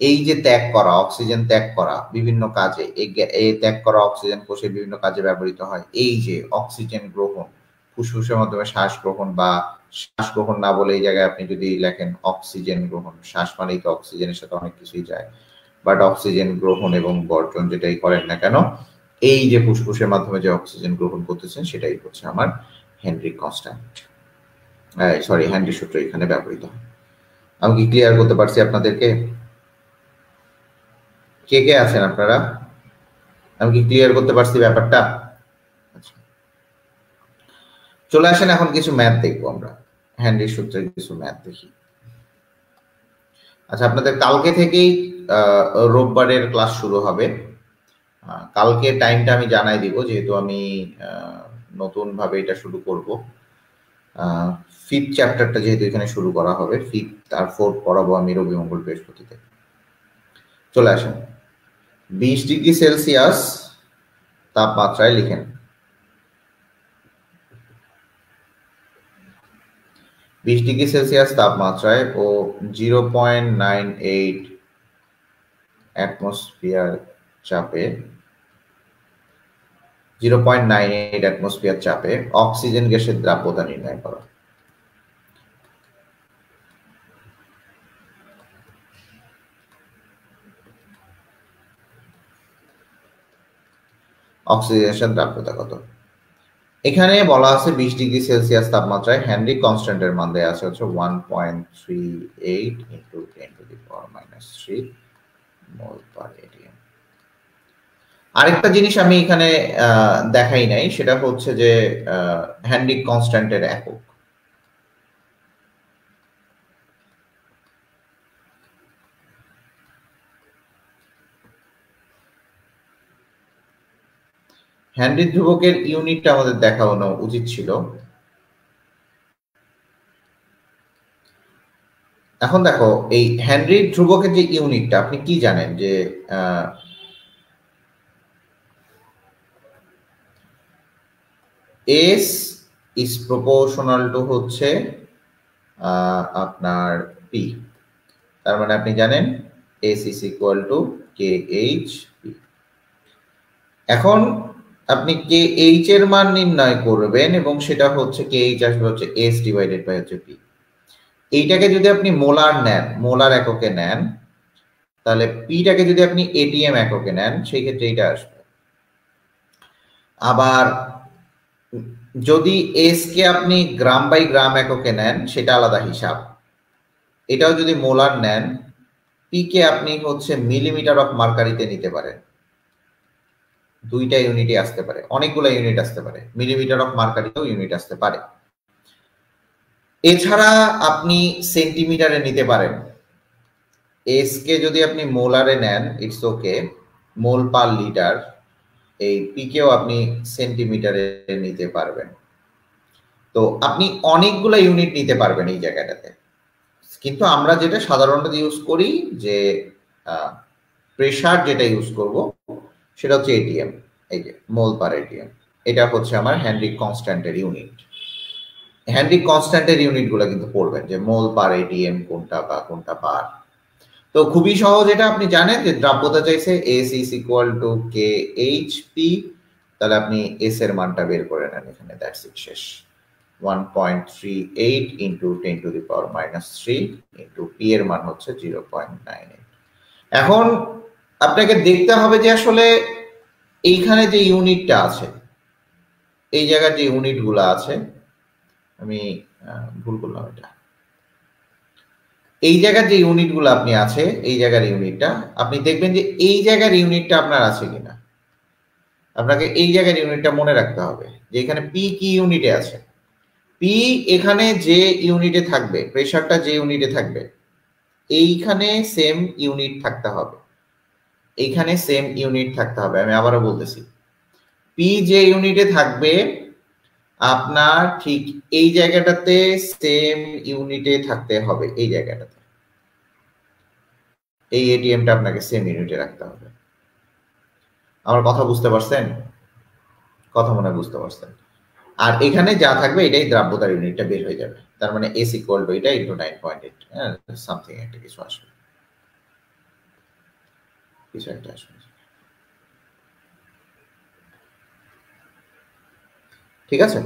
এই যে ত্যাগ করা, অক্সিজেন ত্যাগ করা বিভিন্ন কাজে, এই ত্যাগ করা অক্সিজেন কোষে বিভিন্ন কাজে ব্যবহৃত হয়। এই যে অক্সিজেন গ্রহণ, ফুসফুসের মাধ্যমে শ্বাস গ্রহণ, বা শ্বাস গ্রহণ না বলে এই জায়গায় আপনি যদি লেখেন অক্সিজেন গ্রহণ, শ্বাস মানেই তো অক্সিজেনের সাথে অনেক কিছুই যায়, বাট অক্সিজেন গ্রহণ এবং বর্জন যেটাই করেন না কেন, এই যে ফুসফুসের মাধ্যমে যে অক্সিজেন গ্রহণ করতেছেন সেটাই হচ্ছে আমার হেনরি কনস্ট্যান্ট, সরি হেনরি সূত্র এখানে ব্যবহৃত হয়। আমি কি ক্লিয়ার করতে পারছি আপনাদেরকে? কে কে আছেন আপনারা? আমি কি ক্লিয়ার করতে পারছি ব্যাপারটা? আচ্ছা, চলে আসেন এখন কিছু ম্যাথ দেখবো আমরা, হেনরি সূত্রের কিছু ম্যাথ দেখি। আচ্ছা, আপনাদের কালকে থেকেই রোববারের ক্লাস শুরু হবে। কালকে টাইমটা আমি জানাই দিব, যেহেতু আমি নতুন ভাবে এটা শুরু করব। ফিফথ চ্যাপ্টারটা যেহেতু এখানে শুরু করা হবে, ফিফথ আর ফোর্থ পড়াবো আমি রবি মঙ্গল বৃহস্পতিতে। চলে আসেন, 20 ডিগ্রি সেলসিয়াস তাপমাত্রায় লিখেন, 20 ডিগ্রি সেলসিয়াস তাপমাত্রায় ও 0.98 অ্যাটমসফিয়ার চাপে, 0.98 অ্যাটমসফিয়ার চাপে অক্সিজেন গ্যাসের দ্রাব্যতা নির্ণয় করা। অক্সিজেনের দ্রাব্যতা কত? এখানে বলা আছে 20 ডিগ্রি সেলসিয়াস তাপমাত্রায় হেনরি কনস্ট্যান্টের মান দেয়া আছে হচ্ছে 1.38 into 10 to the power -3 mole per ATM. আরেকটা জিনিস আমি এখানে দেখাই নাই, সেটা হচ্ছে যে হেনরি কনস্ট্যান্টের একক। হেনরি ধ্রুবকের ইউনিটটা আমাদের দেখানো উচিত ছিল। এখন দেখো, এই হেনরি ধ্রুবকের যে ইউনিটটা আপনি কি জানেন, যে এস ইজ প্রপোর্শনাল টু হচ্ছে আপনার পি, তার মানে আপনি জানেন S is equal to K H P. এখন আপনি কে এইচ এর মান নির্ণয় করবেন এবং সেটা হচ্ছে কে এইচ আসবে হচ্ছে এস ডিভাইডেড বাই হচ্ছে পি। এইটাকে যদি আপনি মোলার নেন, মোলার এককে নেন, তাহলে পিটাকে যদি আপনি এটিএম এককে নেন সেই ক্ষেত্রে এইটা আসবে। আবার যদি এস কে আপনি গ্রাম বাই গ্রাম এককে নেন সেটা আলাদা হিসাব। এটাও যদি মোলার নেন, পি কে আপনি হচ্ছে মিলিমিটার অফ মার্কারিতে নিতে পারেন। দুইটা ইউনিটই আসতে পারে, অনেকগুলো ইউনিট আসতে পারে, মিলিমিটার অফ মার্কারিতেও ইউনিট আসতে পারে। এছাড়া আপনি সেন্টিমিটারে নিতে পারেন। এস কে যদি আপনি মোলারে নেন it's okay, mole per litre. এই পি কেও আপনি সেন্টিমিটারে নিতে পারবেন। তো আপনি অনেকগুলো ইউনিট নিতে পারবেন এই জায়গাটাতে, কিন্তু আমরা যেটা সাধারণত ইউজ করি যে প্রেসার যেটা ইউজ করব সেটা হচ্ছে এটিএম। এই যে মোল পার এটিএম, এটা হচ্ছে আমার হেনরি কনস্ট্যান্টের ইউনিট। হেনরি কনস্ট্যান্টের ইউনিটগুলো কিন্তু পড়বেন যে মোল পার এটিএম কোনটা বা কোনটা বার। তো খুবই সহজ, এটা আপনি জানেন যে দ্রাব্যতা চাইছে S is equal to K H P, তাহলে আপনি এস এর মানটা বের করে নেন এখানে, দ্যাটস ইট, শেষ। 1.38 into 10 to the power -3 into P এর মান হচ্ছে 0.98। এখন আপনাকে দেখতে হবে যে আসলে এইখানে যে ইউনিটটা আছে, এই জায়গার যে ইউনিটগুলো আছে, আমি ভুল করলাম এটা, এই জায়গার যে ইউনিটগুলো আপনি আছে, এই জায়গার ইউনিটটা আপনি দেখবেন যে এই জায়গার ইউনিটটা আপনার আছে কিনা। আপনাকে এই জায়গার ইউনিটটা মনে রাখতে হবে যে এখানে পি কি ইউনিটে আছে। পি এখানে যে ইউনিটে থাকবে, প্রেসারটা যে ইউনিটে থাকবে, এইখানে সেম ইউনিট থাকতে হবে, এইখানে সেম ইউনিট থাকতে হবে। আমি আবারও বলতেছি, পি যে ইউনিটে থাকবে আপনার ঠিক এই জায়গাটাতে সেম ইউনিটে থাকতে হবে। এই জায়গাটাতে এই এটিএমটা আপনাকে সেম ইউনিটে রাখতে হবে। আমার কথা বুঝতে পারছেন? কথা মনে বুঝতে পারছেন? আর এখানে যা থাকবে এটাই দ্রাব্যতার ইউনিটটা বের হয়ে যাবে। তার মানে এস ইকুয়াল টু এটা ইন্টু 9.8, হ্যাঁ, সামথিং একটা কিছু আসবে, কিছু একটা আসবে। ঠিক আছে,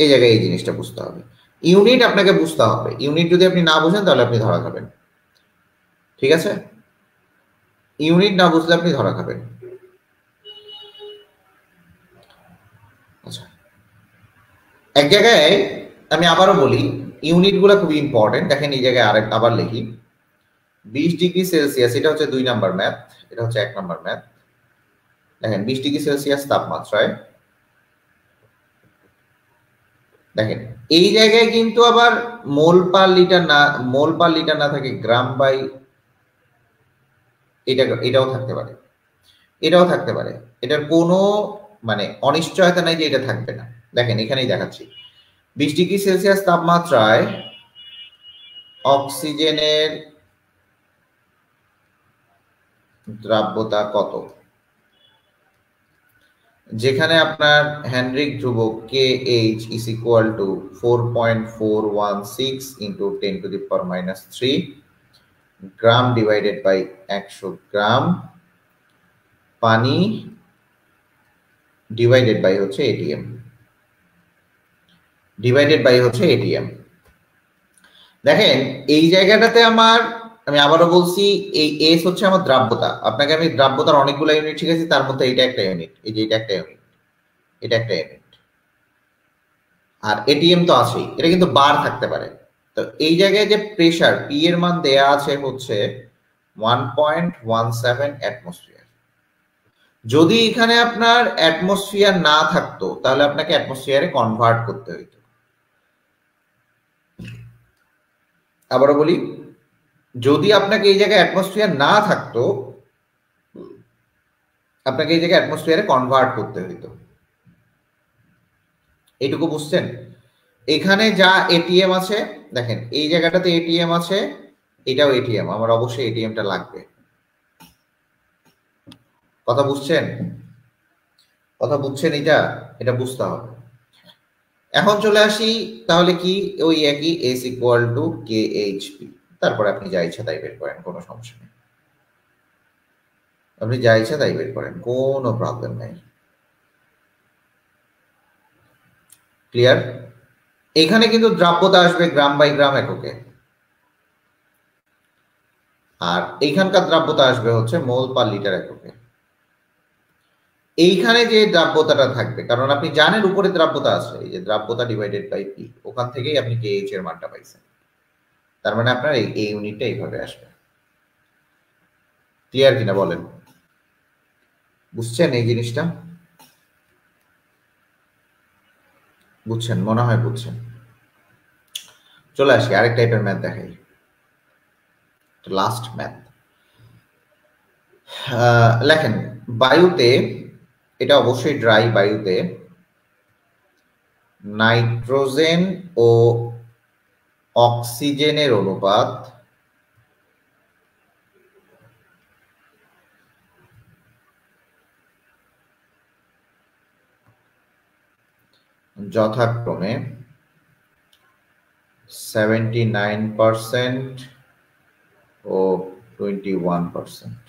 এই জায়গায় এই জিনিসটা বুঝতে হবে। ইউনিট আপনাকে বুঝতে হবে, ইউনিট যদি আপনি না বুঝেন তাহলে আপনি ধরা খাবেন। ঠিক আছে, ইউনিট না বুঝলে আপনি ধরা খাবেন। আচ্ছা, এক জায়গায় আমি আবারও বলি, ইউনিটগুলো খুবই ইম্পর্টেন্ট। দেখেন এই জায়গায় আবার লিখি 20 ডিগ্রি সেলসিয়াস, এটা হচ্ছে 2 নাম্বার ম্যাথ, এটা হচ্ছে 1 নাম্বার ম্যাথ। দেখেন 20 ডিগ্রি সেলসিয়াস তাপমাত্রায়, দেখেন এই জায়গায় কিন্তু আবার মোল পার লিটার না থাকে গ্রাম বাই, এটাও থাকতে পারে, এটাও থাকতে পারে। এটার কোনো মানে অনিশ্চয়তা নাই যে এটা থাকবে না। দেখেন এখানেই দেখাচ্ছি, 20 ডিগ্রি সেলসিয়াস তাপমাত্রায় অক্সিজেনের দ্রাব্যতা কত, যেখানে আপনার হেনরিক ধ্রুবক K H is equal to 4.416 into 10 to the power -3 gram divided by 100 gram পানি ডিভাইডেড বাই হচ্ছে এটিএম, ডিভাইডেড বাই হচ্ছে এটিএম। দেখেন এই জায়গাটাতে আমার, আমি আবারও বলছি, এই এস হচ্ছে আমার দ্রাব্যতা। আপনাকে আমি দ্রাব্যতার অনেকগুলো ইউনিট শিখেছি, তার মধ্যে এটা একটা ইউনিট, এই যে এটা একটা ইউনিট, এটা একটা ইউনিট, আর এটিএম তো আছেই। এটা কিন্তু বার থাকতে পারে। তো এই জায়গায় যে প্রেসার পি এর মান দেয়া আছে হচ্ছে 1.17 অ্যাটমসফিয়ার। যদি এখানে আপনার অ্যাটমসফিয়ার না থাকতো তাহলে আপনাকে অ্যাটমসফিয়ারে কনভার্ট করতে হইতো। আবারও বলি, যদি আপনাকে এই জায়গায় অ্যাটমসফিয়ার না থাকতো আপনাকে এই জায়গায় অ্যাটমসফিয়ারে কনভার্ট করতে হইতো। এইটুকু বুঝছেন? এখানে যা এটিএম আছে, দেখেন এই জায়গাটাতে এটিএম আছে, এটাও এটিএম, আমার অবশ্যই এটিএমটা লাগবে। কথা বুঝছেন? কথা বুঝছেন? এটা বুঝতে হবে। এখন চলে আসি তাহলে কি, ওই একই S equal to K H P, তারপরে আপনি যা ইচ্ছা তাই বের করেন, কোনো সমস্যা নেই। আপনি যা ইচ্ছা তাই বের করেন, কোনো প্রবলেম নাই। ক্লিয়ার? এখানে কিন্তু দ্রাব্যতা আসবে গ্রাম বাই গ্রাম এককে, আর এইখানকার দ্রাব্যতা আসবে হচ্ছে মোল পার লিটার এককে। এইখানে যে দ্রাব্যতাটা থাকবে, কারণ আপনি জানেন উপরে দ্রাব্যতা আছে, এই যে দ্রাব্যতা ডিভাইডেড বাই পি, ওখান থেকেই আপনি কে এইচ এর মানটা পাইছেন। তার মানে আপনার এই ইউনিটটা এইভাবে আসবে। ক্লিয়ার কিনা বলেন? বুঝছেন এই জিনিসটা? বুঝছেন? মনে হয় বুঝছেন। চলে আসি আরেক টাইপের ম্যাথ দেখাই, লাস্ট ম্যাথ। লেখেন বায়ুতে, এটা অবশ্যই ড্রাই, বায়ুতে নাইট্রোজেন ও অক্সিজেনের অনুপাত যথাক্রমে 79% ও 21%।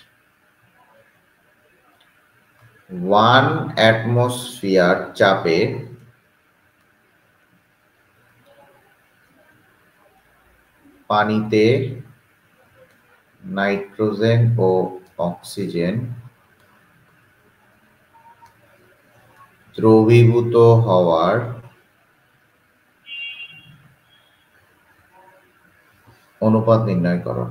1 অ্যাটমসফিয়ার চাপে পানিতে নাইট্রোজেন ও অক্সিজেন দ্রবীভূত হওয়ার অনুপাত নির্ণয় করো।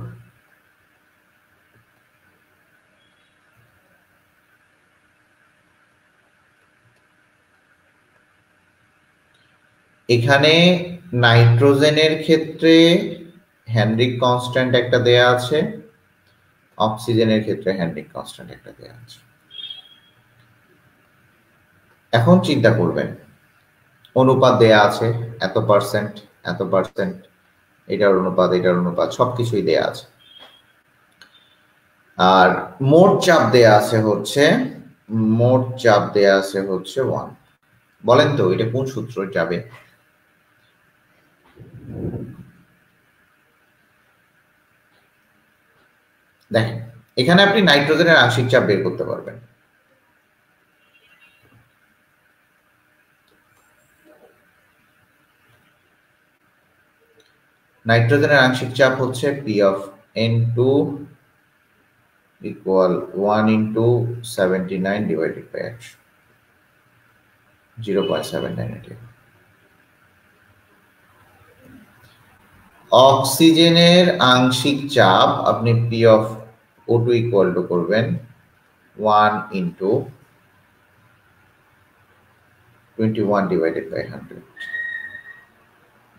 এখানে নাইট্রোজেনের ক্ষেত্রে হেনরিক কনস্ট্যান্ট একটা দেয়া আছে, অক্সিজেনের ক্ষেত্রে হেনরিক কনস্ট্যান্ট একটা দেয়া আছে। এখন চিন্তা করবেন, অনুপাত দেয়া আছে এত পার্সেন্ট, এত পার্সেন্ট, এটার অনুপাত সবকিছুই দেয়া আছে। আর মোট চাপ দেয়া আছে হচ্ছে 1। বলেন তো এটা কোন সূত্র যাবে? দেখেন এখানে আপনি নাইট্রোজেনের আংশিক চাপ বের করতে পারবেন। নাইট্রোজেনের আংশিক চাপ হচ্ছে P of N2 equal 1 into 79 divided by 0.798। অক্সিজেনের আংশিক চাপ আপনি P of O2 equal to করবেন 1 into 21 divided by 100,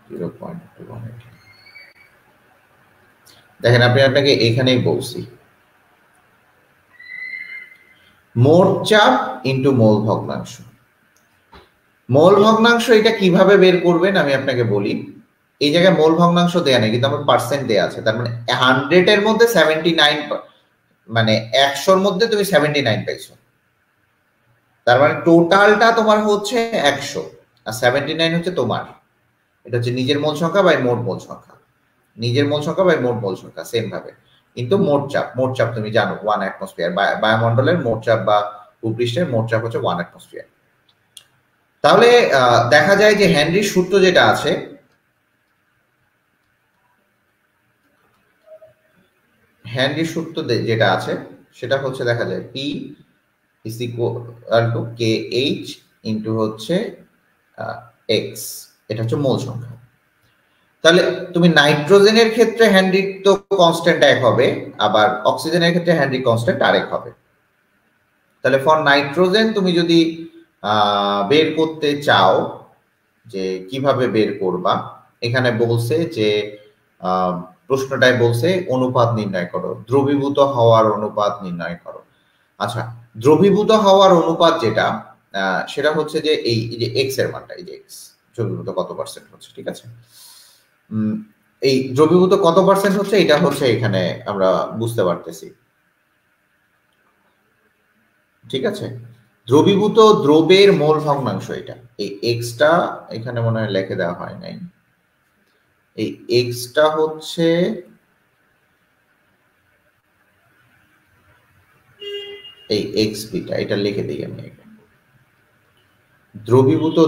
0.218। দেখেন আপনাকে এখানেই বলছি মোট চাপ ইন্টু মোল ভগ্নাংশ। মোল ভগ্নাংশ এটা কিভাবে বের করবেন আমি আপনাকে বলি। এই জায়গায় মোল ভগ্নাংশ দেয়া নেই কিন্তু আমার পার্সেন্ট দেয়া আছে, তার মানে 100 এর মধ্যে 79, মানে 100 এর মধ্যে তুমি 79 পাইছো, তার মানে টোটালটা তোমার হচ্ছে 100 আর 79 হচ্ছে তোমার। এটা হচ্ছে নিজের মোল সংখ্যা বাই মোট মোল সংখ্যা, নিজের মোল সংখ্যা বাই মোট মোল সংখ্যা সেম ভাবে। কিন্তু মোট চাপ তুমি জানো 1 অ্যাটমসফিয়ার, বায়ুমণ্ডলের মোট চাপ বা ভূপৃষ্ঠের মোট চাপ হচ্ছে 1 অ্যাটমসফিয়ার। তাহলে দেখা যায় যে হেনরির সূত্র যেটা আছে, হেনরির সূত্র যেটা আছে সেটা হচ্ছে দেখা যায় P is equal to KH into হচ্ছে X, এটা হচ্ছে মোল সংখ্যা। তাহলে তুমি নাইট্রোজেনের ক্ষেত্রে হেনরির তো কনস্ট্যান্ট এক হবে, আবার অক্সিজেনের ক্ষেত্রে হেনরি কনস্ট্যান্ট আরেক হবে। তাহলে ফর নাইট্রোজেন তুমি যদি বের করতে চাও যে কিভাবে বের করবা, এখানে বলছে যে প্রশ্নটায় বলছে অনুপাত নির্ণয় করো, দ্রবীভূত হওয়ার অনুপাত নির্ণয় করো। আচ্ছা, দ্রবীভূত হওয়ার অনুপাত যেটা সেটা হচ্ছে যে এই যে এক্স এর মানটা, এই যে এক্স দ্রবীভূত কত পার্সেন্ট হচ্ছে, ঠিক আছে, এই দ্রবীভূত কত পার্সেন্ট হচ্ছে এটা হচ্ছে এখানে আমরা বুঝতে পারতেছি, ঠিক আছে। দ্রবীভূত দ্রবের মোল ভগ্নাংশ এটা, এই এক্সটা এখানে মনে হয় লিখে দেওয়া হয় নাই, এই এক্সটা হচ্ছে এই এক্স বিটা, এটা লিখে দিই আমি এখানে। দ্রবীভূত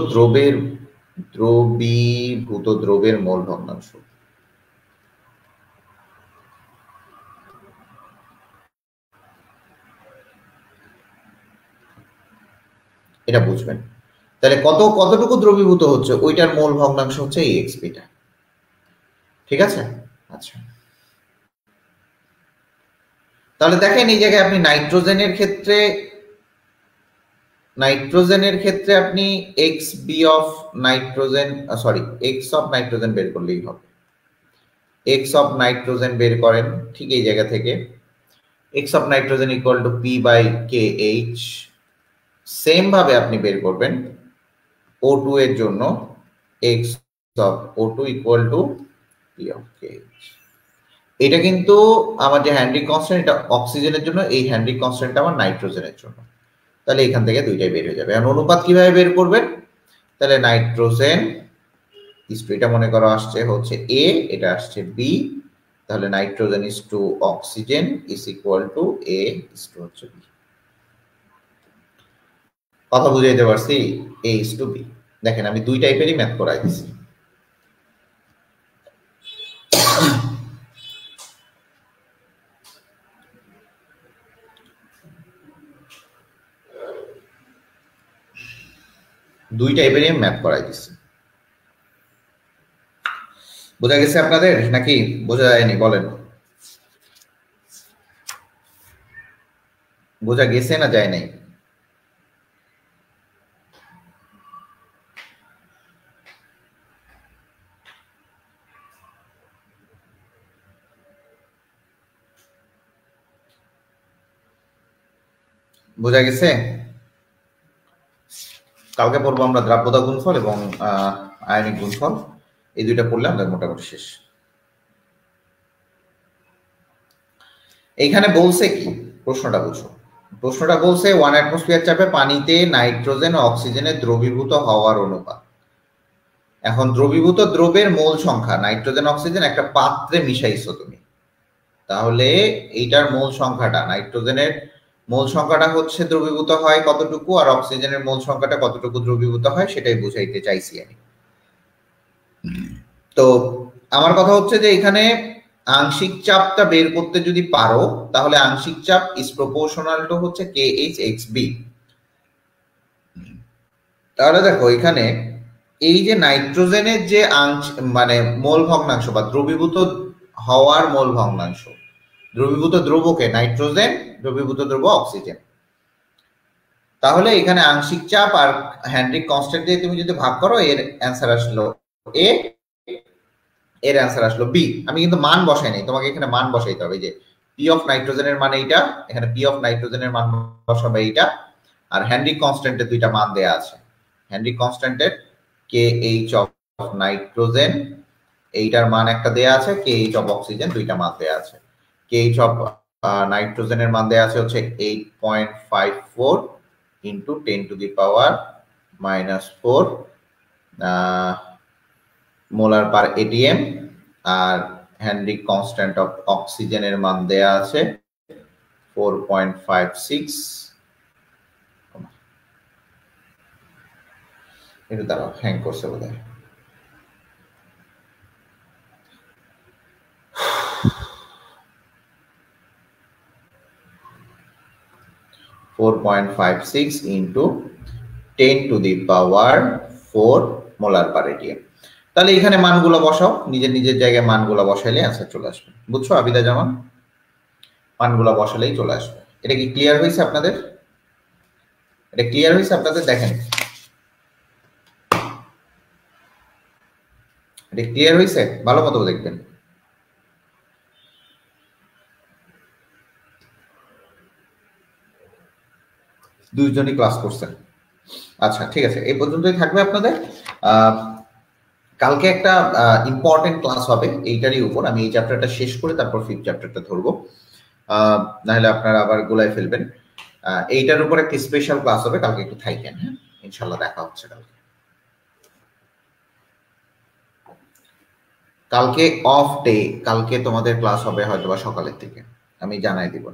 দ্রবের মোল ভগ্নাংশ, এটা বুঝবেন। তাহলে কতটুকু দ্রবীভূত হচ্ছে ওইটার মোল ভগ্নাংশ হচ্ছে এই এক্স বিটা, ঠিক আছে। আচ্ছা, তাহলে দেখেন এই জায়গায় আপনি নাইট্রোজেনের ক্ষেত্রে আপনি x B of nitrogen, sorry x of nitrogen বের করলেই হবে। এক্স অফ নাইট্রোজেন বের করেন ঠিক এই জায়গা থেকে, x of nitrogen equal to P by K H. Same ভাবে আপনি বের করবেন O2 এর জন্য x of O2 equal to P of KH। এটা কিন্তু আমার যে হ্যান্ড্রিক কনস্ট্যান্ট, এটা অক্সিজেনের জন্য, এই হ্যান্ড্রিক কনস্ট্যান্টটা আমার নাইট্রোজেনের জন্য। তাহলে এখান থেকে দুইটাই বের হয়ে যাবে। আর অনুপাত কিভাবে বের করবেন? তাহলে নাইট্রোজেন এটা মনে করো আসছে হচ্ছে A, এটা আসছে B, তাহলে nitrogen is to oxygen is equal to A is to হচ্ছে B। কথা বুঝাইতে পারছি? A is to B। দেখেন আমি দুই টাইপেরই ম্যাথ করাই দিছি। দুই টাইপেরই ম্যাথ করাই দিছি। বোঝা গেছে আপনাদের নাকি বোঝা যায়নি? বলেন, বোঝা গেছে না যায় নাই? বোঝা গেছে? কালকে পড়বো আমরা দ্রাব্যতা গুণফল এবং আয়নিক গুণফল, এই দুইটা পড়লে আমাদের মোটামুটি শেষ। এইখানে বলছে কি, প্রশ্নটা বুঝো। প্রশ্নটা বলছে 1 অ্যাটমসফিয়ার চাপে পানিতে নাইট্রোজেন ও অক্সিজেনের দ্রবীভূত হওয়ার অনুপাত। এখন দ্রবীভূত দ্রবের মোল সংখ্যা, নাইট্রোজেন অক্সিজেন একটা পাত্রে মিশাইছো তুমি, তাহলে এইটার মোল সংখ্যাটা, নাইট্রোজেনের মোল সংখ্যাটা হচ্ছে দ্রবীভূত হয় কতটুকু, আর অক্সিজেনের মোল সংখ্যাটা কতটুকু দ্রবীভূত হয়, সেটাই বুঝাইতে চাইছি আমি। তো আমার কথা হচ্ছে যে এখানে আংশিক চাপটা বের করতে যদি পারো, তাহলে আংশিক চাপ ইজ প্রপোর্শনাল টু হচ্ছে KH/XB। তাহলে দেখো এখানে এই যে নাইট্রোজেনের যে মানে মোল ভগ্নাংশ বা দ্রবীভূত হওয়ার মোল ভগ্নাংশ, দ্রবীভূত দ্রবকে নাইট্রোজেন, দ্রবীভূত দ্রব অক্সিজেন, তাহলে এখানে আংশিক চাপ আর হ্যান্ড্রিক কনস্ট্যান্ট দিয়ে তুমি যদি ভাগ করো, এর অ্যান্সার আসলো A, এর অ্যান্সার আসলো B। আমি কিন্তু মান বসাই নাই, তোমাকে এখানে মান বসাইতে হবে। যে P অফ নাইট্রোজেনের মান এইটা, এখানে P অফ নাইট্রোজেনের মান বসাবে এইটা, আর হ্যান্ড্রিক কনস্ট্যান্টের দুইটা মান দেয়া আছে। হ্যান্ড্রিক কনস্ট্যান্টের KH অফ নাইট্রোজেন এইটার মান একটা দেয়া আছে, KH অফ অক্সিজেন দুইটা মান দেয়া আছে। KH অফ নাইট্রোজেনের মান দেয়া আছে হচ্ছে 8.54 into 10 to the power -4 molar per ATM, আর হ্যান্ড্রিক কনস্ট্যান্ট অফ অক্সিজেনের মান দেয়া আছে 4.56। এটা দাঁড়াও, হ্যাং করছে বোধহয়। into 10 to the power 4 molar per ATM. তাহলে এখানে মানগুলো বসাও, নিজের নিজের জায়গায় মানগুলো বসাইলে অ্যান্সার চলে আসবে। বুঝছো আবিদা জামান? মানগুলো বসালেই চলে আসবে। এটা কি ক্লিয়ার হয়েছে আপনাদের? এটা ক্লিয়ার হয়েছে আপনাদের? দেখেন এটা ক্লিয়ার হয়েছে? ভালো মতো দেখবেন। দুইজনই ক্লাস করছেন, আচ্ছা ঠিক আছে, এই পর্যন্তই থাকবে আপনাদের। কালকে একটা ইম্পর্টেন্ট ক্লাস হবে এইটারই উপর। আমি এই চ্যাপ্টারটা শেষ করে তারপর 5th চ্যাপ্টারটা ধরবো, নাহলে আপনারা আবার গোলায় ফেলবেন। এইটার উপর একটা স্পেশাল ক্লাস হবে কালকে, একটু থাকেন। হ্যাঁ, ইনশাল্লাহ দেখা হচ্ছে কালকে। কালকে অফ ডে, কালকে তোমাদের ক্লাস হবে হয়তো বা সকালের থেকে, আমি জানাই দিব।